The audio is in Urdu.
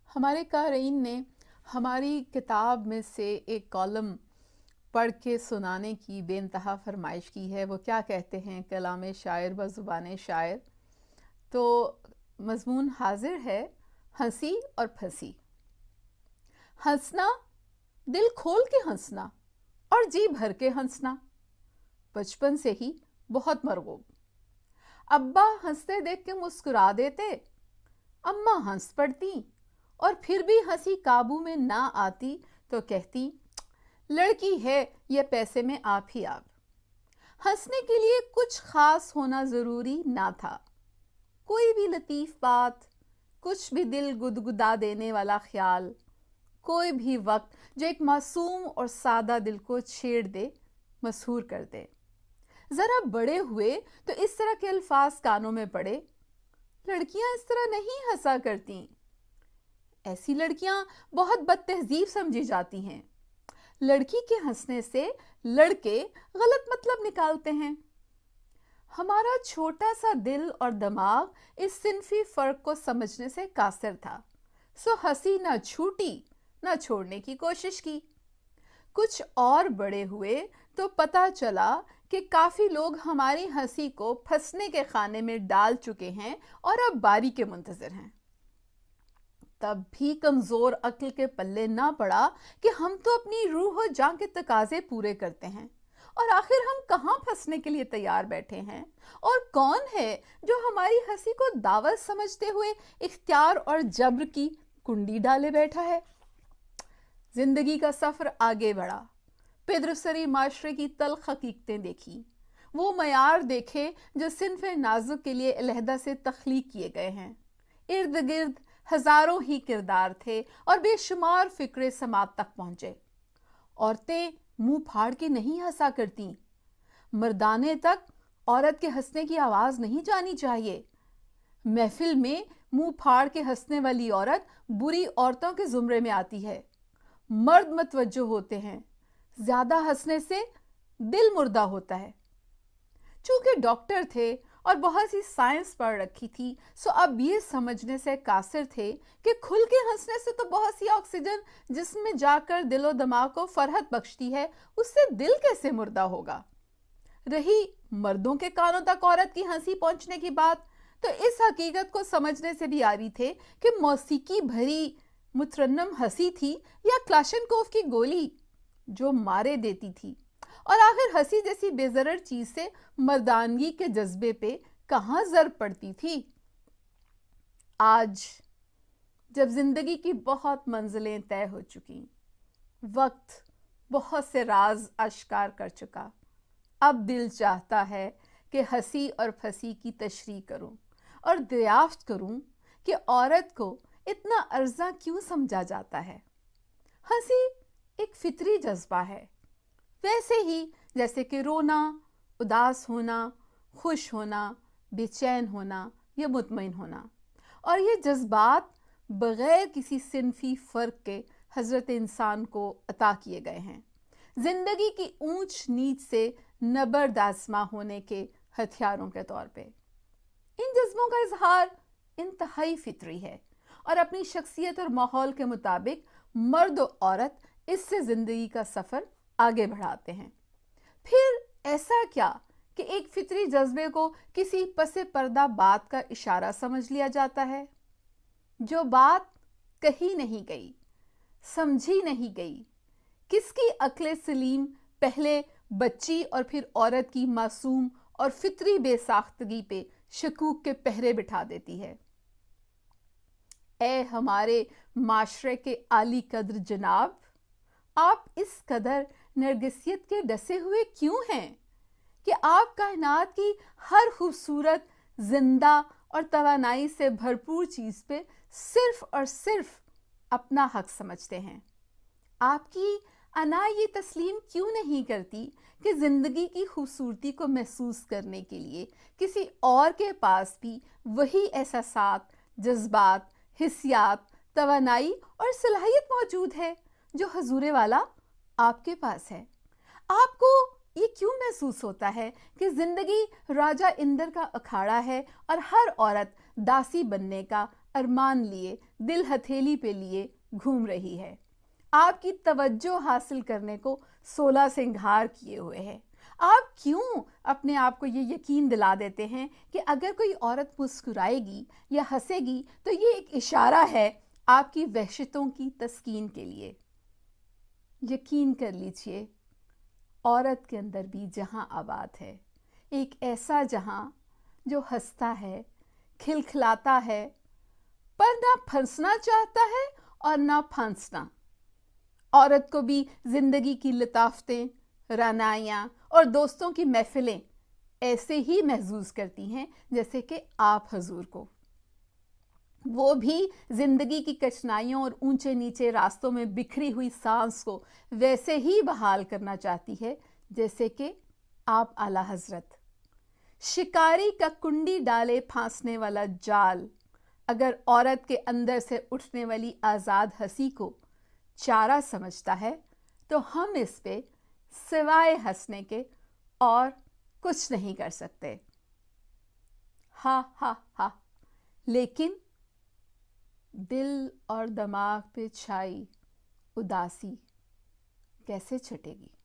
ہمارے قارئین نے ہماری کتاب میں سے ایک کالم پڑھ کے سنانے کی بے انتہا فرمائش کی ہے۔ وہ کیا کہتے ہیں؟ کلام شاعر و زبان شاعر۔ تو مضمون حاضر ہے، ہنسی اور پھنسی۔ ہنسنا، دل کھول کے ہنسنا اور جی بھر کے ہنسنا، بچپن سے ہی بہت مرغوب۔ ابا ہنستے دیکھ کے مسکرا دیتے، اماں ہنس پڑتی، اور پھر بھی ہنسی قابو میں نہ آتی تو کہتی لڑکی ہے یہ پیسے میں آپ ہی آپ۔ ہنسنے کے لیے کچھ خاص ہونا ضروری نہ تھا، کوئی بھی لطیف بات، کچھ بھی دل گدگدا دینے والا خیال، کوئی بھی وقت جو ایک معصوم اور سادہ دل کو چھیڑ دے، مسحور کر دے۔ ذرا بڑے ہوئے تو اس طرح کے الفاظ کانوں میں پڑے، لڑکیاں اس طرح نہیں ہنسا کرتیں، ایسی لڑکیاں بہت بد تہذیب سمجھی جاتی ہیں، لڑکی کے ہنسنے سے لڑکے غلط مطلب نکالتے ہیں۔ ہمارا چھوٹا سا دل اور دماغ اس صنفی فرق کو سمجھنے سے قاصر تھا، سو ہنسی نہ چھوٹی نہ چھوڑنے کی کوشش کی۔ کچھ اور بڑے ہوئے تو پتہ چلا کہ کافی لوگ ہماری ہنسی کو پھنسنے کے خانے میں ڈال چکے ہیں اور اب باری کے منتظر ہیں۔ تب بھی کمزور عقل کے پلے نہ پڑا کہ ہم تو اپنی روح و جان کے تقاضے پورے کرتے ہیں، اور آخر ہم کہاں پھنسنے کے لیے تیار بیٹھے ہیں؟ اور کون ہے جو ہماری ہنسی کو دعوت سمجھتے ہوئے اختیار اور جبر کی کنڈی ڈالے بیٹھا ہے؟ زندگی کا سفر آگے بڑھا، پدرسری معاشرے کی تلخ حقیقتیں دیکھی، وہ معیار دیکھے جو صنف نازک کے لیے علیحدہ سے تخلیق کیے گئے ہیں۔ ارد گرد ہزاروں ہی کردار تھے اور بے شمار فکرے سماعت تک پہنچے۔ عورتیں منہ پھاڑ کے نہیں ہنسا کرتیں، مردانے تک عورت کے ہنسنے کی آواز نہیں جانی چاہیے۔ محفل میں منہ پھاڑ کے ہنسنے والی عورت بری عورتوں کے زمرے میں آتی ہے۔ مرد متوجہ ہوتے ہیں، زیادہ ہنسنے سے دل مردہ ہوتا ہے۔ چونکہ ڈاکٹر تھے اور بہت سی سائنس پڑھ رکھی تھی، سو اب یہ سمجھنے سے قاصر تھے کہ کھل کے ہنسنے سے تو بہت سی آکسیجن جسم میں جا کر دل و دماغ کو فرحت بخشتی ہے، اس سے دل کیسے مردہ ہوگا؟ رہی مردوں کے کانوں تک عورت کی ہنسی پہنچنے کی بات، تو اس حقیقت کو سمجھنے سے بھی آری تھے کہ موسیقی بھری مترنم ہنسی تھی یا کلاشنکوف کی گولی جو مارے دیتی تھی، اور آخر ہنسی جیسی بے ضرر چیز سے مردانگی کے جذبے پہ کہاں ضرب پڑتی تھی؟ آج جب زندگی کی بہت منزلیں طے ہو چکی، وقت بہت سے راز اشکار کر چکا، اب دل چاہتا ہے کہ ہنسی اور پھنسی کی تشریح کروں اور دریافت کروں کہ عورت کو اتنا ارزاں کیوں سمجھا جاتا ہے۔ ہنسی ایک فطری جذبہ ہے، ویسے ہی جیسے کہ رونا، اداس ہونا، خوش ہونا، بے چین ہونا یا مطمئن ہونا، اور یہ جذبات بغیر کسی صنفی فرق کے حضرت انسان کو عطا کیے گئے ہیں، زندگی کی اونچ نیچ سے نبرد آزما ہونے کے ہتھیاروں کے طور پہ۔ ان جذبوں کا اظہار انتہائی فطری ہے، اور اپنی شخصیت اور ماحول کے مطابق مرد و عورت اس سے زندگی کا سفر آگے بڑھاتے ہیں۔ پھر ایسا کیا کہ ایک فطری جذبے کو کسی پس پردہ بات کا اشارہ سمجھ لیا جاتا ہے؟ جو بات کہی نہیں گئی، سمجھی نہیں گئی، کس کی عقل سلیم پہلے بچی اور پھر عورت کی معصوم اور فطری بے ساختگی پہ شکوک کے پہرے بٹھا دیتی ہے؟ اے ہمارے معاشرے کے عالی قدر جناب، آپ اس قدر نرگسیت کے ڈسے ہوئے کیوں ہیں کہ آپ کائنات کی ہر خوبصورت، زندہ اور توانائی سے بھرپور چیز پہ صرف اور صرف اپنا حق سمجھتے ہیں؟ آپ کی انا یہ تسلیم کیوں نہیں کرتی کہ زندگی کی خوبصورتی کو محسوس کرنے کے لیے کسی اور کے پاس بھی وہی احساسات، جذبات، حسیات، توانائی اور صلاحیت موجود ہے جو حضور والا آپ کے پاس ہے؟ آپ کو یہ کیوں محسوس ہوتا ہے کہ زندگی راجہ اندر کا اکھاڑا ہے اور ہر عورت داسی بننے کا ارمان لیے دل ہتھیلی پہ لیے گھوم رہی ہے، آپ کی توجہ حاصل کرنے کو 16 سنگھار کیے ہوئے ہے۔ آپ کیوں اپنے آپ کو یہ یقین دلا دیتے ہیں کہ اگر کوئی عورت مسکرائے گی یا ہنسے گی تو یہ ایک اشارہ ہے آپ کی وحشتوں کی تسکین کے لیے؟ یقین کر لیجئے، عورت کے اندر بھی جہاں آباد ہے، ایک ایسا جہاں جو ہنستا ہے، کھلکھلاتا ہے، پر نہ پھنسنا چاہتا ہے اور نہ پھنسنا۔ عورت کو بھی زندگی کی لطافتیں، رعنائیاں اور دوستوں کی محفلیں ایسے ہی محظوظ کرتی ہیں جیسے کہ آپ حضور کو۔ وہ بھی زندگی کی کٹھنائیوں اور اونچے نیچے راستوں میں بکھری ہوئی سانس کو ویسے ہی بحال کرنا چاہتی ہے جیسے کہ آپ اعلیٰ حضرت۔ شکاری کا کنڈی ڈالے پھانسنے والا جال اگر عورت کے اندر سے اٹھنے والی آزاد ہنسی کو چارہ سمجھتا ہے تو ہم اس پہ سوائے ہنسنے کے اور کچھ نہیں کر سکتے۔ ہا ہا ہا۔ لیکن دل اور دماغ پہ چھائی اداسی کیسے چھٹے گی؟